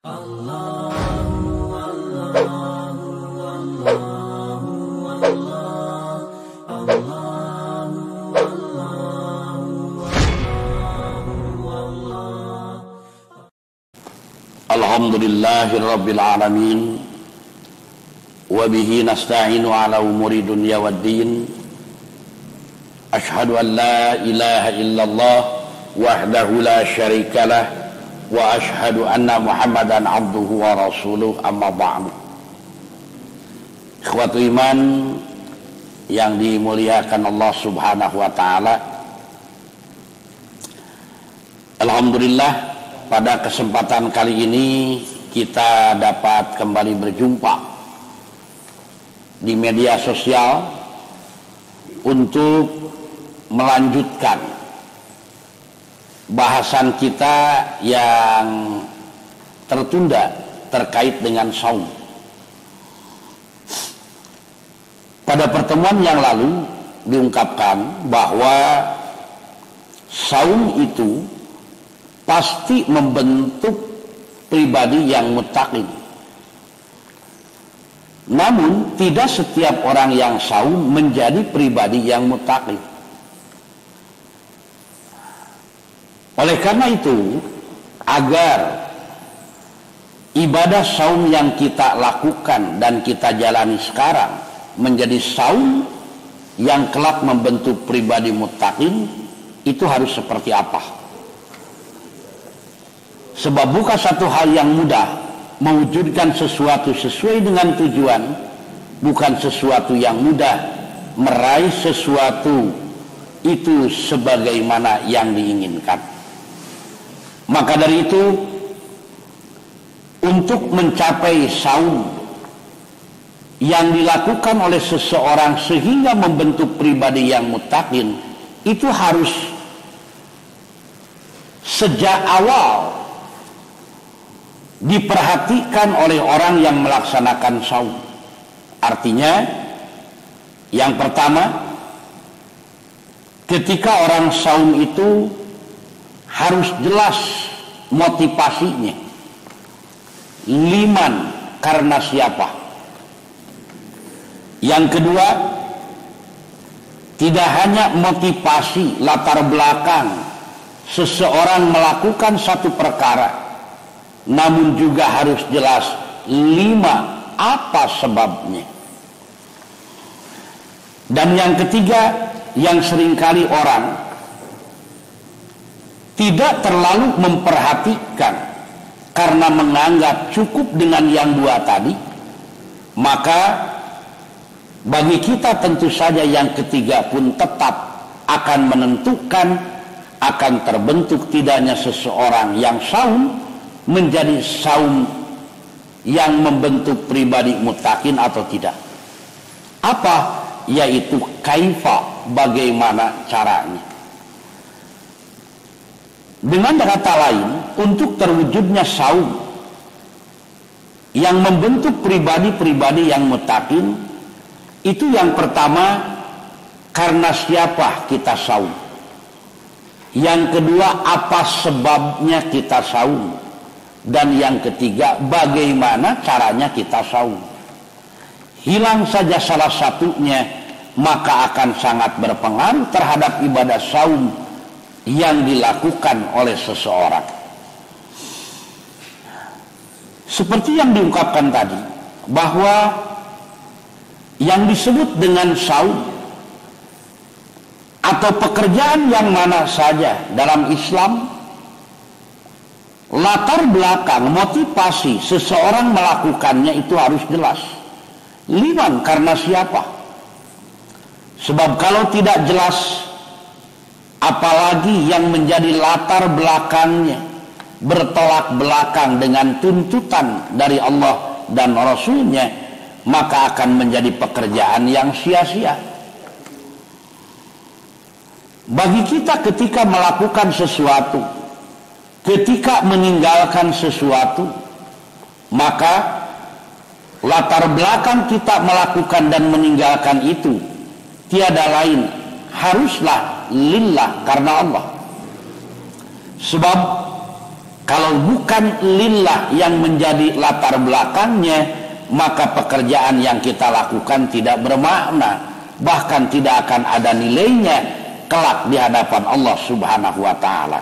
Alhamdulillahirabbil alamin wa bihi nasta'inu ala umuri dunya waddin. Asyhadu an la ilaha illallah wahdahu la syarikalah wa asyhadu anna Muhammadan abduhu wa rasuluh, amma ba'du. Ikhwatu iman yang dimuliakan Allah Subhanahu wa taala, alhamdulillah pada kesempatan kali ini kita dapat kembali berjumpa di media sosial untuk melanjutkan bahasan kita yang tertunda terkait dengan saum. Pada pertemuan yang lalu diungkapkan bahwa saum itu pasti membentuk pribadi yang muttaqin. Namun tidak setiap orang yang saum menjadi pribadi yang muttaqin. Oleh karena itu, agar ibadah saum yang kita lakukan dan kita jalani sekarang menjadi saum yang kelak membentuk pribadi muttaqin, itu harus seperti apa? Sebab bukan satu hal yang mudah mewujudkan sesuatu sesuai dengan tujuan, bukan sesuatu yang mudah meraih sesuatu itu sebagaimana yang diinginkan. Maka dari itu, untuk mencapai saum yang dilakukan oleh seseorang sehingga membentuk pribadi yang muttaqin, itu harus sejak awal diperhatikan oleh orang yang melaksanakan saum. Artinya, yang pertama, ketika orang saum itu harus jelas motivasinya. Liman, karena siapa? Yang kedua, tidak hanya motivasi latar belakang seseorang melakukan satu perkara, namun juga harus jelas lima, apa sebabnya. Dan yang ketiga, yang seringkali orang tidak terlalu memperhatikan karena menganggap cukup dengan yang dua tadi, maka bagi kita tentu saja yang ketiga pun tetap akan menentukan akan terbentuk tidaknya seseorang yang saum menjadi saum yang membentuk pribadi muttaqin atau tidak. Apa? Yaitu kaifa, bagaimana caranya. Dengan kata lain, untuk terwujudnya saum yang membentuk pribadi-pribadi yang muttaqin, itu yang pertama, karena siapa kita saum. Yang kedua, apa sebabnya kita saum. Dan yang ketiga, bagaimana caranya kita saum. Hilang saja salah satunya, maka akan sangat berpengaruh terhadap ibadah saum yang dilakukan oleh seseorang. Seperti yang diungkapkan tadi, bahwa yang disebut dengan saum atau pekerjaan yang mana saja dalam Islam, latar belakang motivasi seseorang melakukannya itu harus jelas. Liman, karena siapa? Sebab kalau tidak jelas, apalagi yang menjadi latar belakangnya bertolak belakang dengan tuntutan dari Allah dan Rasulnya, maka akan menjadi pekerjaan yang sia-sia. Bagi kita ketika melakukan sesuatu, ketika meninggalkan sesuatu, maka latar belakang kita melakukan dan meninggalkan itu tiada lain, haruslah lillah, karena Allah. Sebab Kalau bukan lillah yang menjadi latar belakangnya, maka pekerjaan yang kita lakukan tidak bermakna, bahkan tidak akan ada nilainya kelak di hadapan Allah Subhanahu wa taala.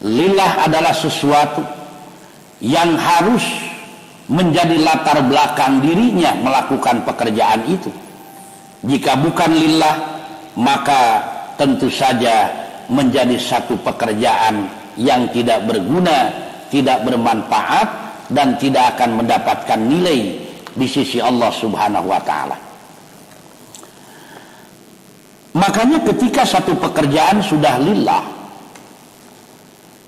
Lillah adalah sesuatu yang harus menjadi latar belakang dirinya melakukan pekerjaan itu. Jika bukan lillah, maka tentu saja menjadi satu pekerjaan yang tidak berguna, tidak bermanfaat, dan tidak akan mendapatkan nilai di sisi Allah Subhanahu wa taala. Makanya ketika satu pekerjaan sudah lillah,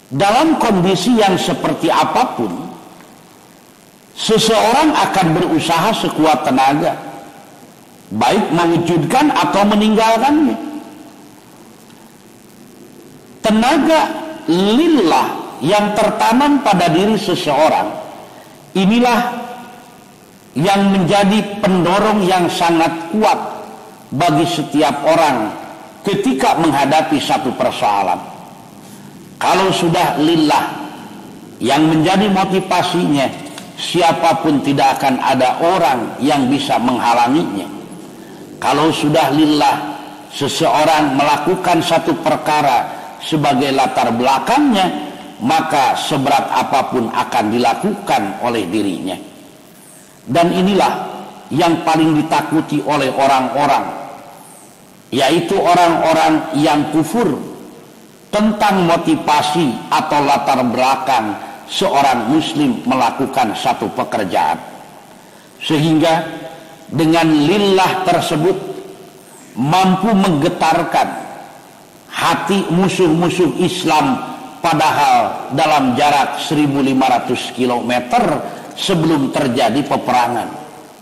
dalam kondisi yang seperti apapun, seseorang akan berusaha sekuat tenaga, baik mewujudkan atau meninggalkannya. Tenaga lillah yang tertanam pada diri seseorang, inilah yang menjadi pendorong yang sangat kuat bagi setiap orang ketika menghadapi satu persoalan. Kalau sudah lillah yang menjadi motivasinya, siapapun tidak akan ada orang yang bisa menghalanginya. Kalau sudah lillah, seseorang melakukan satu perkara sebagai latar belakangnya, maka seberat apapun akan dilakukan oleh dirinya. Dan inilah yang paling ditakuti oleh orang-orang, yaitu orang-orang yang kufur tentang motivasi atau latar belakang seorang muslim melakukan satu pekerjaan. Sehingga dengan lillah tersebut mampu menggetarkan hati musuh-musuh Islam, padahal dalam jarak 1500 km sebelum terjadi peperangan.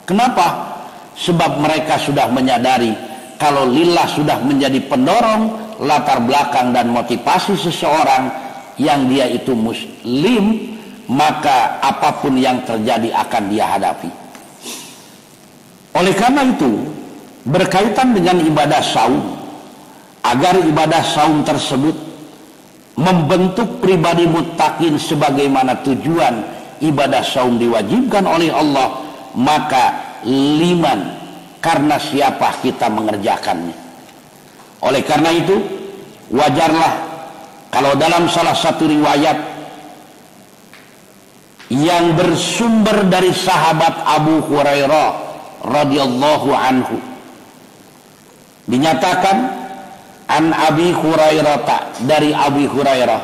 Kenapa? Sebab mereka sudah menyadari kalau lillah sudah menjadi pendorong, latar belakang dan motivasi seseorang yang dia itu muslim, maka apapun yang terjadi akan dia hadapi. Oleh karena itu, berkaitan dengan ibadah saum, agar ibadah saum tersebut membentuk pribadi muttaqin sebagaimana tujuan ibadah saum diwajibkan oleh Allah, maka liman karena siapa kita mengerjakannya. Oleh karena itu, wajarlah kalau dalam salah satu riwayat yang bersumber dari sahabat Abu Hurairah radhiyallahu anhu dinyatakan, an Abi Hurairah, dari Abi Hurairah,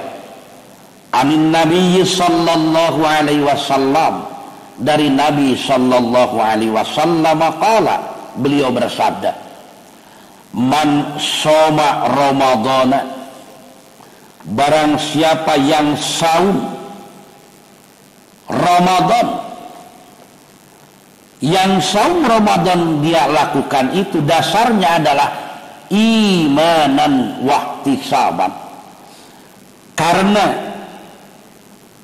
anin Nabi sallallahu alaihi wasallam, dari Nabi sallallahu alaihi wasallam qala, beliau bersabda, man shoma ramadhana, barang siapa yang saum Ramadan, yang saum Ramadan dia lakukan itu dasarnya adalah imanan wahtisaban, karena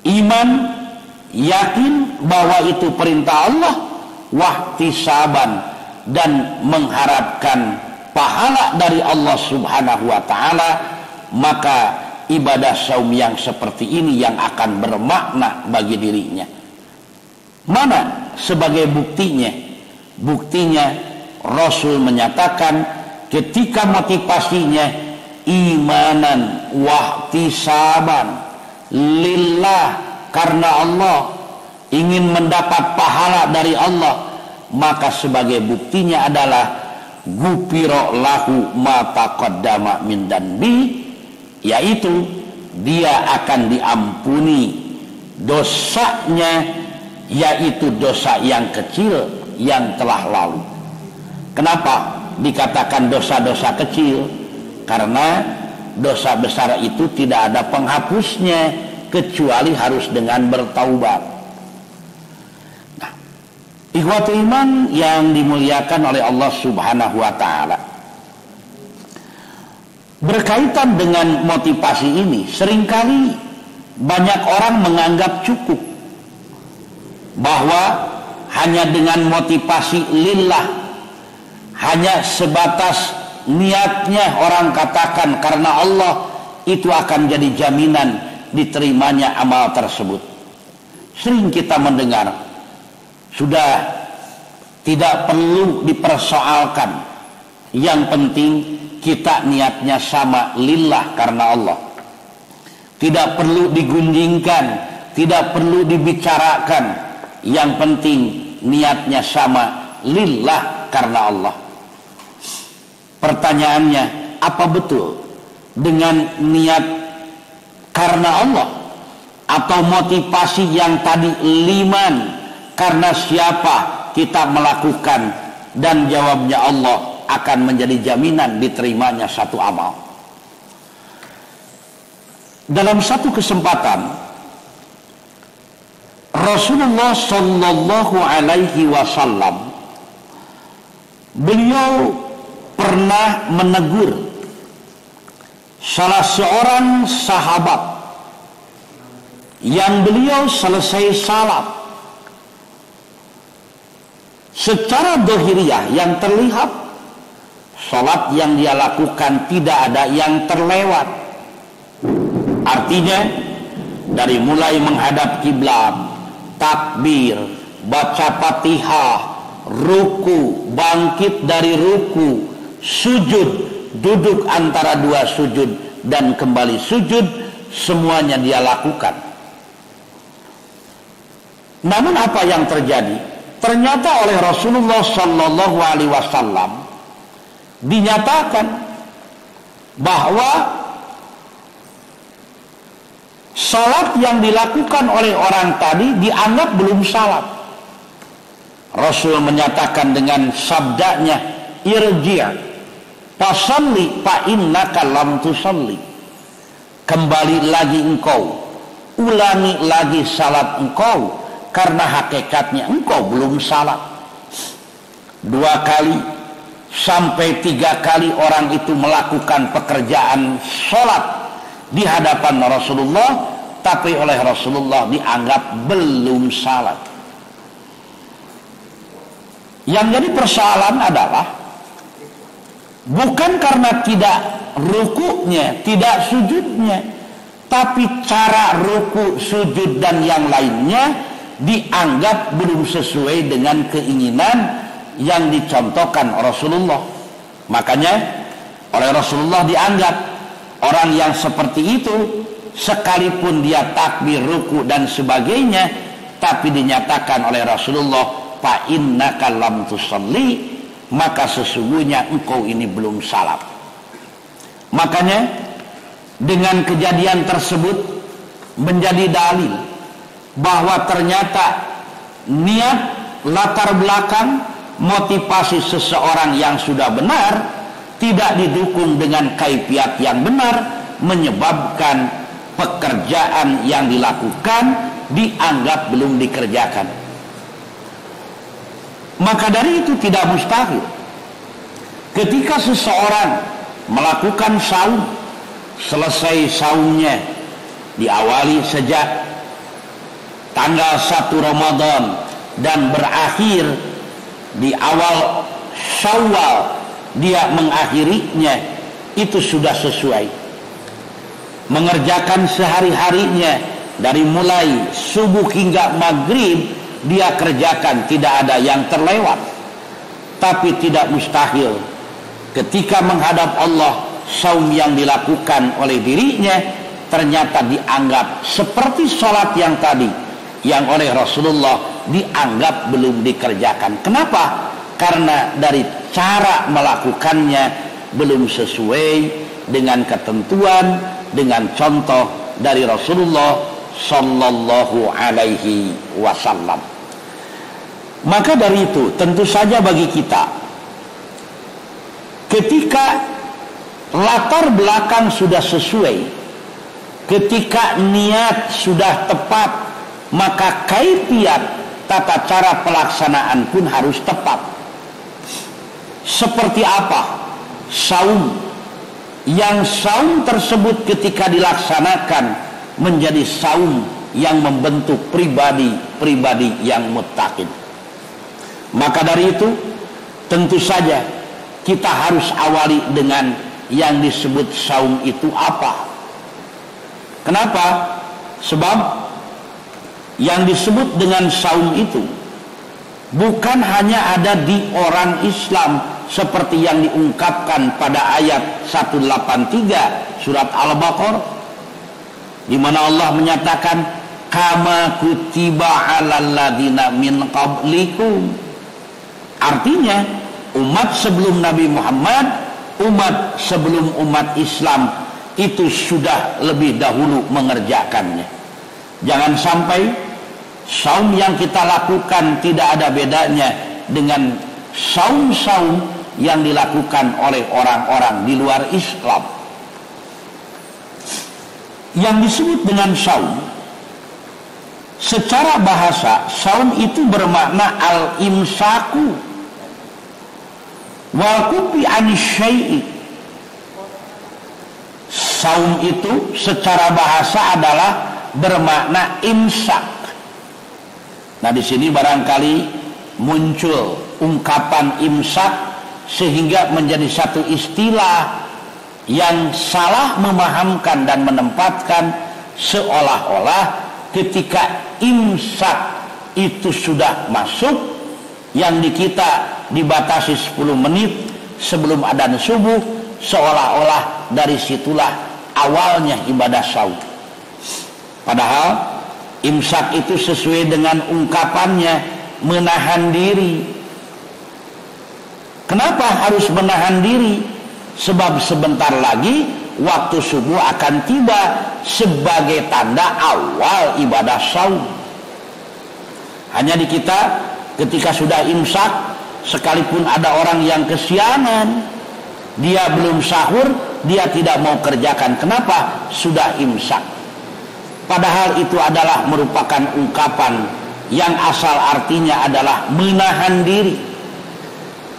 iman, yakin bahwa itu perintah Allah, wahtisaban, dan mengharapkan pahala dari Allah Subhanahu wa taala, maka ibadah saum yang seperti ini yang akan bermakna bagi dirinya. Mana sebagai buktinya? Buktinya Rasul menyatakan ketika motivasinya imanan wahtisaban lillah, karena Allah, ingin mendapat pahala dari Allah, maka sebagai buktinya adalah gufira lahu ma taqaddama min danbi, yaitu dia akan diampuni dosanya, yaitu dosa yang kecil yang telah lalu. Kenapa dikatakan dosa-dosa kecil? Karena dosa besar itu tidak ada penghapusnya kecuali harus dengan bertaubat. Nah, ikhwatul iman yang dimuliakan oleh Allah Subhanahu wa taala, berkaitan dengan motivasi ini, seringkali banyak orang menganggap cukup bahwa hanya dengan motivasi lillah, hanya sebatas niatnya orang katakan karena Allah, itu akan jadi jaminan diterimanya amal tersebut. Sering kita mendengar, sudah tidak perlu dipersoalkan, yang penting kita niatnya sama lillah, karena Allah. Tidak perlu digunjingkan, tidak perlu dibicarakan, yang penting niatnya sama lillah, karena Allah. Pertanyaannya, apa betul dengan niat karena Allah, atau motivasi yang tadi liman, karena siapa kita melakukan, dan jawabnya Allah akan menjadi jaminan diterimanya satu amal. Dalam satu kesempatan Rasulullah Shallallahu Alaihi Wasallam, beliau pernah menegur salah seorang sahabat yang beliau selesai salat. Secara dohiriyah yang terlihat, salat yang dia lakukan tidak ada yang terlewat. Artinya dari mulai menghadap kiblat, takbir, baca Fatihah, ruku, bangkit dari ruku, sujud, duduk antara dua sujud, dan kembali sujud, semuanya dia lakukan. Namun apa yang terjadi? Ternyata oleh Rasulullah Sallallahu Alaihi Wasallam dinyatakan bahwa salat yang dilakukan oleh orang tadi dianggap belum salat. Rasul menyatakan dengan sabdanya, irji' fasalli fa innaka lam tusalli. Kembali lagi engkau, ulangi lagi salat engkau, karena hakikatnya engkau belum salat. 2 kali sampai 3 kali orang itu melakukan pekerjaan salat di hadapan Rasulullah, tapi oleh Rasulullah dianggap belum salat. Yang jadi persoalan adalah bukan karena tidak rukuknya, tidak sujudnya, tapi cara ruku, sujud, dan yang lainnya dianggap belum sesuai dengan keinginan yang dicontohkan Rasulullah. Makanya oleh Rasulullah dianggap orang yang seperti itu, sekalipun dia takbir, ruku, dan sebagainya, tapi dinyatakan oleh Rasulullah, fa innaka lam tusalli, maka sesungguhnya engkau ini belum salat. Makanya dengan kejadian tersebut menjadi dalil bahwa ternyata niat, latar belakang, motivasi seseorang yang sudah benar tidak didukung dengan kaifiat yang benar, menyebabkan pekerjaan yang dilakukan dianggap belum dikerjakan. Maka dari itu tidak mustahil ketika seseorang melakukan saum, selesai saumnya diawali sejak tanggal 1 Ramadan dan berakhir di awal Syawal, dia mengakhirinya, itu sudah sesuai. Mengerjakan sehari-harinya dari mulai subuh hingga maghrib dia kerjakan, tidak ada yang terlewat. Tapi tidak mustahil ketika menghadap Allah, saum yang dilakukan oleh dirinya ternyata dianggap seperti sholat yang tadi, yang oleh Rasulullah dianggap belum dikerjakan. Kenapa? Karena dari cara melakukannya belum sesuai dengan ketentuan, dengan contoh dari Rasulullah Sallallahu Alaihi Wasallam. Maka dari itu tentu saja bagi kita, ketika latar belakang sudah sesuai, ketika niat sudah tepat, maka kaifiat tata cara pelaksanaan pun harus tepat. Seperti apa saum, yang saum tersebut ketika dilaksanakan menjadi saum yang membentuk pribadi yang muttaqin. Maka dari itu tentu saja kita harus awali dengan yang disebut saum itu apa. Kenapa? Sebab yang disebut dengan saum itu bukan hanya ada di orang Islam seperti yang diungkapkan pada ayat 183 surat Al-Baqarah, di mana Allah menyatakan kama kutiba 'alal ladzina min qablikum. Artinya umat sebelum Nabi Muhammad, umat sebelum umat Islam itu sudah lebih dahulu mengerjakannya. Jangan sampai saum yang kita lakukan tidak ada bedanya dengan saum-saum yang dilakukan oleh orang-orang di luar Islam. Yang disebut dengan saum, secara bahasa saum itu bermakna al-imsaku wa kufi anisyai'i. Saum itu secara bahasa adalah bermakna imsak. Nah, di sini barangkali muncul ungkapan imsak sehingga menjadi satu istilah yang salah memahamkan dan menempatkan seolah-olah ketika imsak itu sudah masuk, yang di kita dibatasi 10 menit sebelum adzan subuh, seolah-olah dari situlah awalnya ibadah saum. Padahal imsak itu sesuai dengan ungkapannya menahan diri. Kenapa harus menahan diri? Sebab sebentar lagi waktu subuh akan tiba sebagai tanda awal ibadah saum. Hanya di kita ketika sudah imsak, sekalipun ada orang yang kesiangan, dia belum sahur, dia tidak mau kerjakan. Kenapa? Sudah imsak. Padahal itu adalah merupakan ungkapan yang asal artinya adalah menahan diri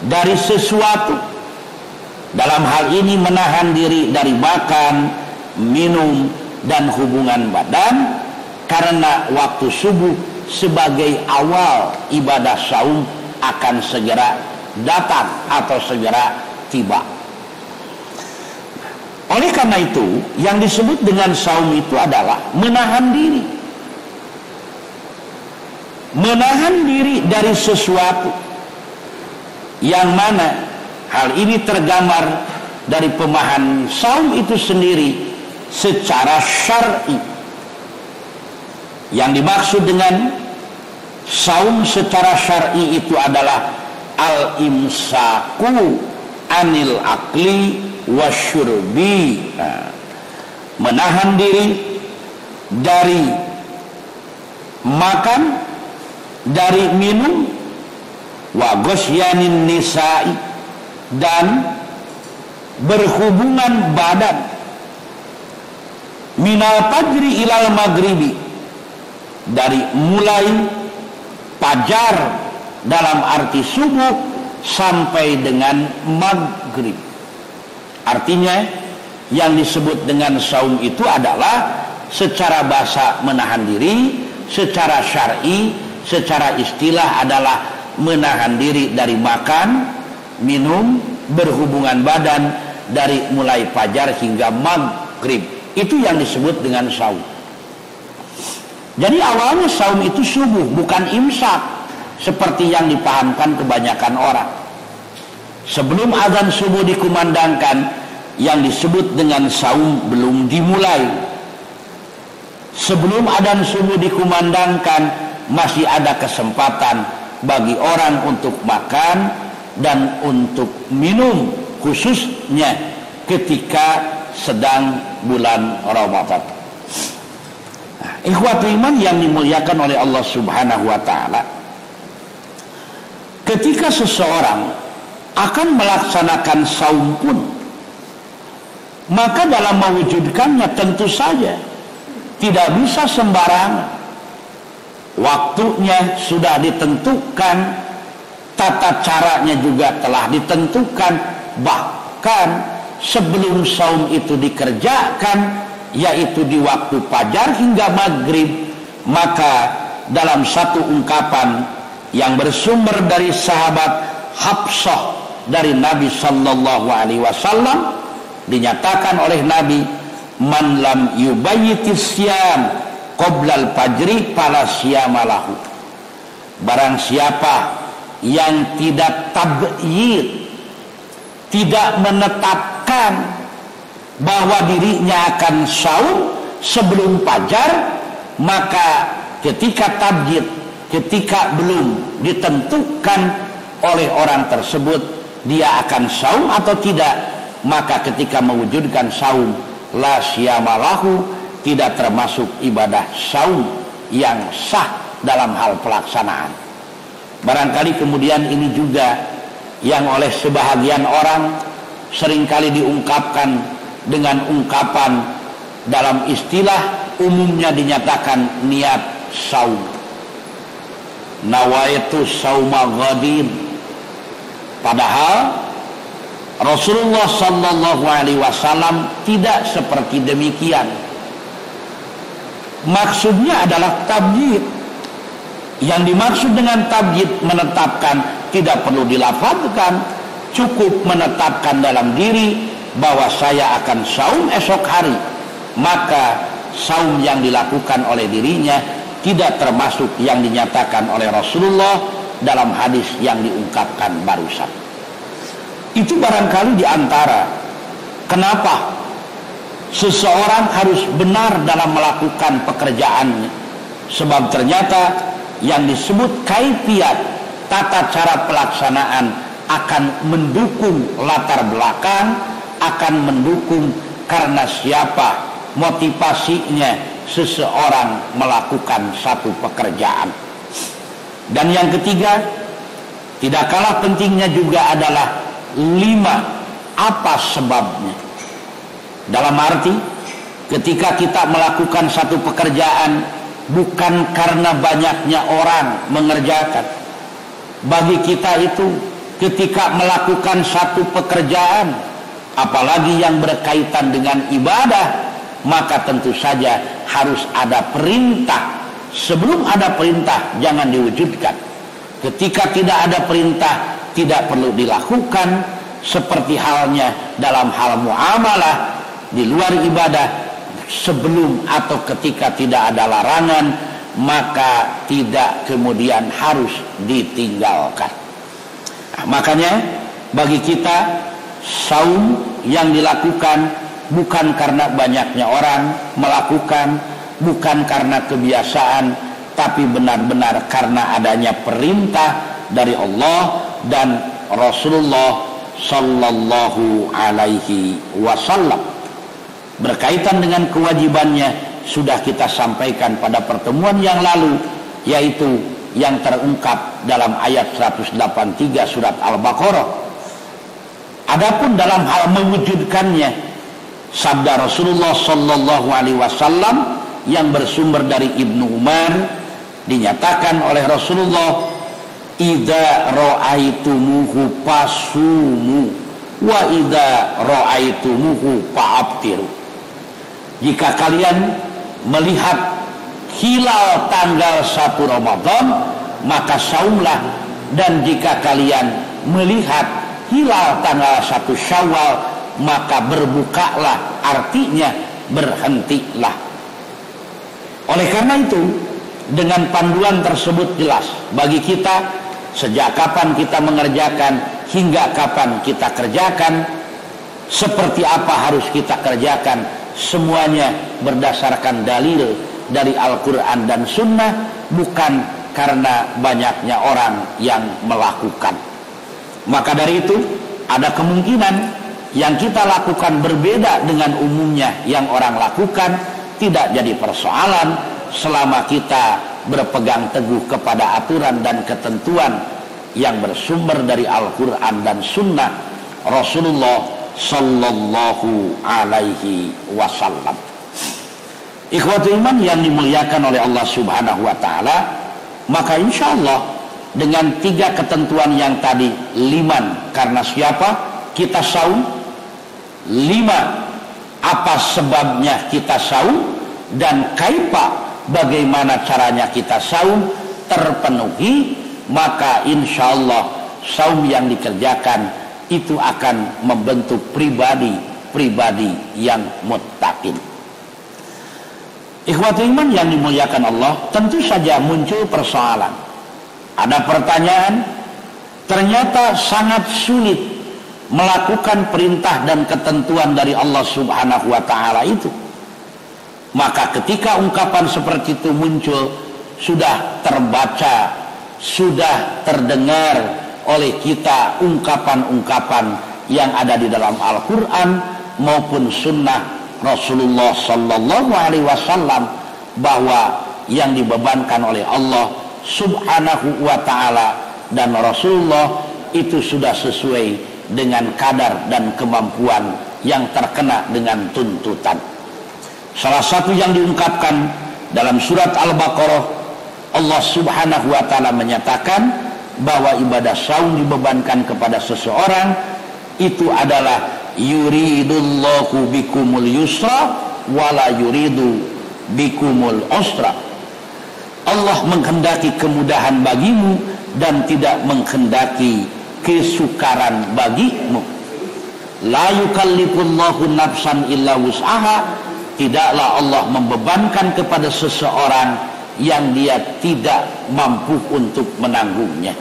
dari sesuatu. Dalam hal ini menahan diri dari makan, minum, dan hubungan badan, karena waktu subuh sebagai awal ibadah saum akan segera datang atau segera tiba. Oleh karena itu, yang disebut dengan saum itu adalah menahan diri. Menahan diri dari sesuatu yang mana hal ini tergambar dari pemahaman saum itu sendiri secara syar'i. Yang dimaksud dengan saum secara syar'i itu adalah al-imsaku anil akli wasyurbi, menahan diri dari makan, dari minum, wa ghasyanin nisa'i, dan berhubungan badan, minal fajri ilal maghribi, dari mulai fajar dalam arti subuh sampai dengan maghrib. Artinya yang disebut dengan saum itu adalah secara bahasa menahan diri, secara syar'i, secara istilah adalah menahan diri dari makan, minum, berhubungan badan dari mulai fajar hingga maghrib. Itu yang disebut dengan saum. Jadi awalnya saum itu subuh, bukan imsak seperti yang dipahamkan kebanyakan orang. Sebelum azan subuh dikumandangkan, yang disebut dengan saum belum dimulai. Sebelum azan subuh dikumandangkan, masih ada kesempatan bagi orang untuk makan dan untuk minum, khususnya ketika sedang bulan Ramadan. Ikhwatul iman yang dimuliakan oleh Allah Subhanahu wa ta'ala, ketika seseorang akan melaksanakan saum pun, maka dalam mewujudkannya tentu saja tidak bisa sembarangan. Waktunya sudah ditentukan, tata caranya juga telah ditentukan, bahkan sebelum saum itu dikerjakan, yaitu di waktu fajar hingga maghrib. Maka dalam satu ungkapan yang bersumber dari sahabat Hafsah dari Nabi sallallahu alaihi wasallam, dinyatakan oleh Nabi, man lam yubayyitis siyam qoblal fajri fala siyamalahu. Barang siapa yang tidak tabyid, tidak menetapkan bahwa dirinya akan saum sebelum fajar, maka ketika tabyid, ketika belum ditentukan oleh orang tersebut dia akan saum atau tidak, maka ketika mewujudkan saum la siyamalahu, tidak termasuk ibadah saum yang sah dalam hal pelaksanaan. Barangkali kemudian ini juga yang oleh sebahagian orang seringkali diungkapkan dengan ungkapan dalam istilah umumnya dinyatakan niat saum. Nawaitu sauma ghadin. Padahal Rasulullah sallallahu alaihi wasallam tidak seperti demikian. Maksudnya adalah tabyid. Yang dimaksud dengan tabyid menetapkan, tidak perlu dilafadzkan, cukup menetapkan dalam diri bahwa saya akan saum esok hari, maka saum yang dilakukan oleh dirinya tidak termasuk yang dinyatakan oleh Rasulullah dalam hadis yang diungkapkan barusan. Itu barangkali diantara kenapa seseorang harus benar dalam melakukan pekerjaannya, sebab ternyata yang disebut kaifiyat, tata cara pelaksanaan akan mendukung latar belakang, akan mendukung karena siapa motivasinya seseorang melakukan satu pekerjaan. Dan yang ketiga, tidak kalah pentingnya juga adalah 5, apa sebabnya. Dalam arti ketika kita melakukan satu pekerjaan bukan karena banyaknya orang mengerjakan. Bagi kita itu ketika melakukan satu pekerjaan, apalagi yang berkaitan dengan ibadah, maka tentu saja harus ada perintah. Sebelum ada perintah jangan diwujudkan. Ketika tidak ada perintah tidak perlu dilakukan. Seperti halnya dalam hal muamalah di luar ibadah, sebelum atau ketika tidak ada larangan maka tidak kemudian harus ditinggalkan. Nah, makanya bagi kita saum yang dilakukan bukan karena banyaknya orang melakukan, bukan karena kebiasaan, tapi benar-benar karena adanya perintah dari Allah dan Rasulullah sallallahu alaihi wasallam. Berkaitan dengan kewajibannya sudah kita sampaikan pada pertemuan yang lalu, yaitu yang terungkap dalam ayat 183 surat Al-Baqarah. Adapun dalam hal mewujudkannya, sabda Rasulullah sallallahu alaihi wasallam yang bersumber dari Ibnu Umar, dinyatakan oleh Rasulullah, idza ra'aitumuhu fasumu wa idza ra'aitumuhu fa'abtiru. Jika kalian melihat hilal tanggal 1 Ramadan, maka saumlah. Dan jika kalian melihat hilal tanggal 1 Syawal, maka berbukalah, artinya berhentilah. Oleh karena itu, dengan panduan tersebut jelas bagi kita sejak kapan kita mengerjakan hingga kapan kita kerjakan, seperti apa harus kita kerjakan, semuanya berdasarkan dalil dari Al-Quran dan Sunnah, bukan karena banyaknya orang yang melakukan. Maka dari itu ada kemungkinan yang kita lakukan berbeda dengan umumnya yang orang lakukan, tidak jadi persoalan selama kita berpegang teguh kepada aturan dan ketentuan yang bersumber dari Al-Quran dan Sunnah Rasulullah sallallahu alaihi wasallam. Ikhwatul iman yang dimuliakan oleh Allah subhanahu wa ta'ala, maka insya Allah dengan 3 ketentuan yang tadi, 5 karena siapa kita saum, 5 apa sebabnya kita saum, dan kaifa bagaimana caranya kita saum terpenuhi, maka insya Allah saum yang dikerjakan itu akan membentuk pribadi yang muttaqin. Ikhwatul iman yang dimuliakan Allah, tentu saja muncul persoalan. Ada pertanyaan, ternyata sangat sulit melakukan perintah dan ketentuan dari Allah Subhanahu wa ta'ala itu. Maka ketika ungkapan seperti itu muncul, sudah terbaca, sudah terdengar oleh kita ungkapan-ungkapan yang ada di dalam Al-Quran maupun sunnah Rasulullah Sallallahu Alaihi Wasallam, bahwa yang dibebankan oleh Allah Subhanahu wa ta'ala dan Rasulullah itu sudah sesuai dengan kadar dan kemampuan yang terkena dengan tuntutan. Salah satu yang diungkapkan dalam surat Al-Baqarah, Allah Subhanahu wa ta'ala menyatakan bahwa ibadah saum dibebankan kepada seseorang itu adalah yuridullahu bikumul yusra wala yuridu bikumul usra. Allah menghendaki kemudahan bagimu dan tidak menghendaki kesukaran bagimu. La yukallifullahu nafsan illa wus'aha. Tidaklah Allah membebankan kepada seseorang yang dia tidak mampu untuk menanggungnya.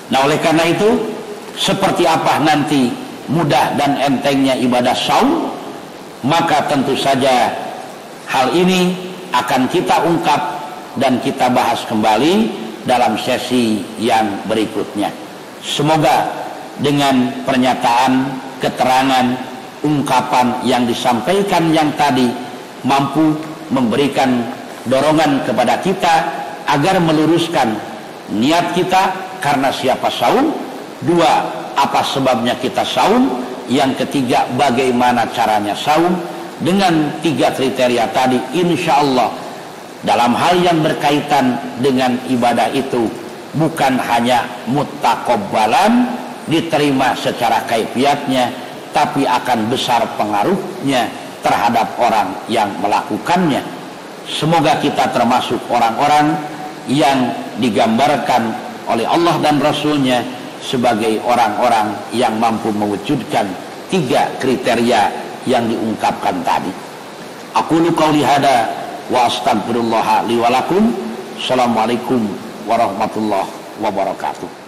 Nah, oleh karena itu, seperti apa nanti mudah dan entengnya ibadah saum, maka tentu saja hal ini akan kita ungkap dan kita bahas kembali dalam sesi yang berikutnya. Semoga dengan pernyataan, keterangan, ungkapan yang disampaikan yang tadi mampu memberikan dorongan kepada kita agar meluruskan niat kita karena siapa saum, dua, apa sebabnya kita saum, yang ketiga, bagaimana caranya saum. Dengan tiga kriteria tadi, insya Allah dalam hal yang berkaitan dengan ibadah itu bukan hanya muttaqabbalan, diterima secara kaifiatnya, tapi akan besar pengaruhnya terhadap orang yang melakukannya. Semoga kita termasuk orang-orang yang digambarkan oleh Allah dan Rasulnya sebagai orang-orang yang mampu mewujudkan tiga kriteria yang diungkapkan tadi. Aqulu qauli hada wa astaghfirullah li wa lakum. Assalamualaikum warahmatullahi wabarakatuh.